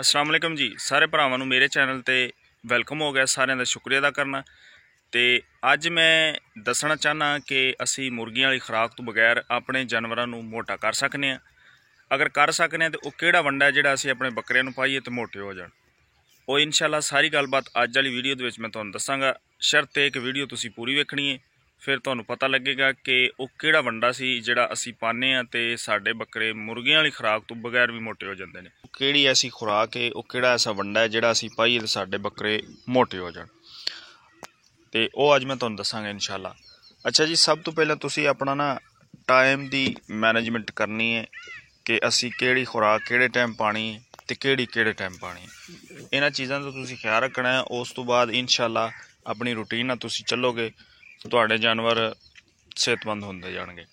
अस्सलाम वालेकुम जी। सारे भरावां नूं मेरे चैनल ते वैलकम हो गया। सारिਆਂ ਦਾ शुक्रिया अदा करना। तो अज मैं दसना चाहना कि असी मुर्गियां वाली खुराक तो बगैर अपने जानवरों नूं मोटा कर सकने हैं। अगर कर सकने तो वह किहड़ा वंडा है जिहड़ा असी अपने बकरियां नूं पाईए तो मोटे हो जाण। वो इंशाअल्लाह सारी गलबात अज वाली वीडियो दे विच मैं तुहानूं दसांगा। शर्त है कि वीडियो तुसीं पूरी वेखणी है, फिर तुहानूं पता लगेगा कि वह किहड़ा वंडा सी जिहड़ा असी पाने आ ते साडे बकरे मुर्गियां वाली खुराक तो बगैर भी मोटे हो जाते हैं। किहड़ी ऐसी खुराक है, वह किहड़ा ऐसा वंडा है जिहड़ा असी पाईए तो साडे बकरे मोटे हो जाण। ते वह अज मैं तुहानूं दसांगा इंशाअल्लाह। अच्छा जी, सब तो पहले तुसीं अपना ना टाइम की मैनेजमेंट करनी है कि असी किहड़ी खुराक किहड़े टाइम पानी ते किहड़े टाइम पानी। इन्हां चीज़ां दा तुसीं ख्याल रखना है। उस तो बाद इंशाअल्लाह अपनी रूटीन नाल तुसीं चलोगे तो तुहाडे जानवर सेहतमंद होंदे जाणगे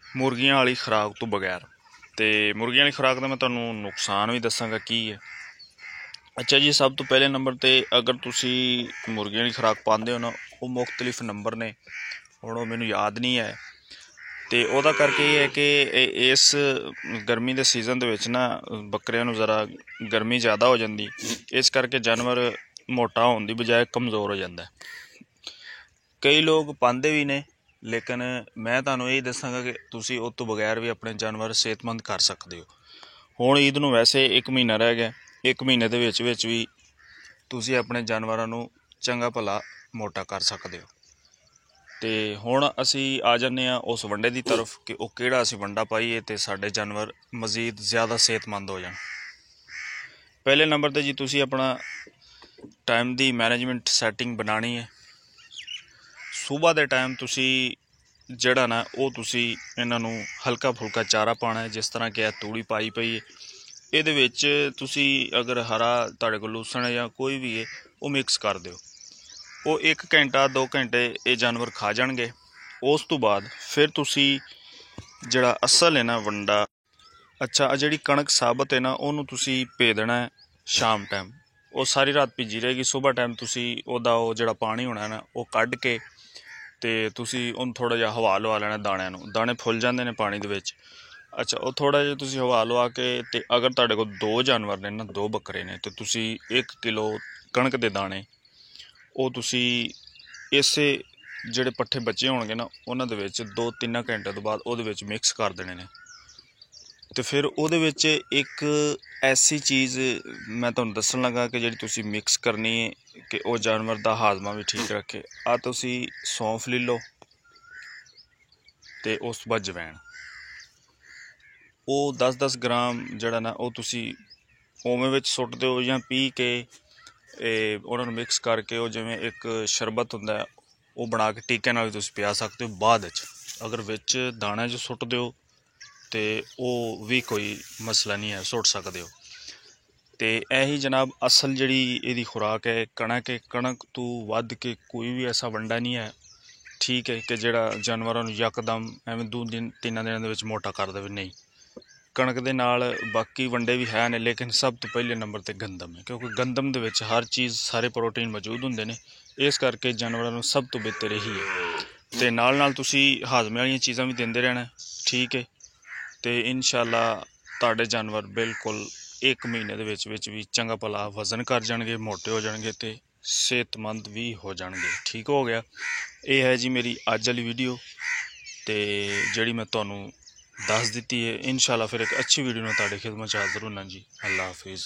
मुर्गियां वाली खुराक तो बगैर। तो मुर्गियां वाली खुराक का मैं तुहानूं नुकसान भी दसांगा की है। अच्छा जी, सब तो पहले नंबर ते अगर तुसी मुर्गियां वाली खुराक पाते हो ना, वो मुख्तलिफ नंबर ने, हुण वो मैनूं याद नहीं है। तो वह करके ये है कि इस गर्मी के सीजन दे विच ना बकरियां नूं ज़रा गर्मी ज़्यादा हो जाती, इस करके जानवर मोटा होने की बजाय कमज़ोर हो जाता है। कई लोग पाते भी ने, लेकिन मैं तुहानूं यही दसांगा कि तुसी उस तो बगैर भी अपने जानवर सेहतमंद कर सकते हो। हुण ईद नूं वैसे 1 महीना रह गया, 1 महीने दे विच विच भी तुसी अपने जानवरों नूं चंगा भला मोटा कर सकते हो। तो हुण असी आ जाने उस वंडे की तरफ कि वह किहड़ा असी वंडा पाईए तो साडे जानवर मज़ीद ज़्यादा सेहतमंद हो जाण। पहले नंबर ते जी तुसी अपना टाइम की मैनेजमेंट सैटिंग बनानी है। सुबह के टाइम तुसी जिहड़ा ना वो तुसी इन्हां नूं हल्का फुल्का चारा पाना है, जिस तरह कि तूड़ी पाई पई है। ਇਹਦੇ ਵਿੱਚ ਤੁਸੀਂ अगर हरा ਤੁਹਾਡੇ ਕੋਲ लूसन ਜਾਂ कोई भी है वो मिक्स कर ਦਿਓ। ਉਹ 1 ਘੰਟਾ 2 ਘੰਟੇ ਇਹ ਜਾਨਵਰ ਖਾ ਜਾਣਗੇ। ਉਸ ਤੋਂ ਬਾਅਦ ਫਿਰ ਤੁਸੀਂ ਜਿਹੜਾ ਅਸਲ ਹੈ ਨਾ ਵੰਡਾ, ਅੱਛਾ ਜਿਹੜੀ ਕਣਕ ਸਾਬਤ ਹੈ ਨਾ ਉਹਨੂੰ ਤੁਸੀਂ ਭੇ ਦੇਣਾ ਹੈ ਸ਼ਾਮ ਟਾਈਮ। ਉਹ ਸਾਰੀ ਰਾਤ ਭਿੱਜੀ ਰਹੇਗੀ। ਸੁਬਾਹ ਟਾਈਮ ਤੁਸੀਂ ਉਹਦਾ ਉਹ ਜਿਹੜਾ ਪਾਣੀ ਹੋਣਾ ਨਾ ਉਹ ਕੱਢ ਕੇ ਤੇ ਤੁਸੀਂ ਉਹਨੂੰ ਥੋੜ੍ਹਾ ਜਿਹਾ ਹਵਾ ਲਵਾ ਲੈਣਾ ਦਾਣਿਆਂ ਨੂੰ। ਦਾਣੇ ਫੁੱਲ ਜਾਂਦੇ ਨੇ ਪਾਣੀ ਦੇ ਵਿੱਚ। अच्छा, वो थोड़ा जिहा तुसीं हवा लवा के ते अगर तुहाडे कोल 2 जानवर ने ना 2 बकरे ने तो तुसीं 1 किलो कणक दे दाने वो तुसीं इसे जिहड़े पट्ठे बचे होणगे ना उन्हां दे विच 2-3 घंटे तो बाद उहदे विच मिक्स कर देने ने। तो फिर उहदे विच एक ऐसी चीज़ मैं तुहानूं दस्सण लगा कि जिहड़ी तुसीं मिक्स करनी है कि वो जानवर दा हाजमा भी ठीक रखे। आ तुसीं सौंफ ले लो ते उस तो बाद जवैन, वो 10-10 ग्राम जड़ा ना वो तुसी ओमे विच सुट दो या पी के उन्होंने मिक्स करके वो जिवें एक शरबत हुंदा है वो बना के टीके नाल तुसी पिया सकते हो। बाद अगर विच दाने जो सुट दो तो वो भी कोई मसला नहीं है, सुट सकते हो। तो यही जनाब असल जिहड़ी इहदी खुराक है। कणक तो वध के कोई भी ऐसा वंडा नहीं है, ठीक है, कि जिहड़ा जानवरों नूं यकदम एवें 2-3 दिनां दे विच मोटा कर देवे। नहीं, कणक दे नाल बाकी वंडे भी है ने, लेकिन सब तो पहले नंबर ते गंदम है, क्योंकि गंदम दे विच हर चीज़ सारे प्रोटीन मौजूद हुंदे ने। इस करके जानवरों नूं सब तो बेहतर यही है। तो नाल नाल तुसी हाजमे वाली चीज़ां भी देंदे रहना, ठीक है। तो इंशाअल्लाह तुहाडे जानवर बिल्कुल 1 महीने दे विच भी चंगा भला वजन कर जाणगे, मोटे हो जाणगे ते सेहतमंद भी हो जाणगे। ठीक हो गया। ये है जी मेरी अज वाली वीडियो ते जिहड़ी मैं तुहानूं दस दी है। इंशाअल्लाह फिर एक अच्छी वीडियो में तुहाडी खिदमत हाज़र होना जी। अल्लाह हाफिज़।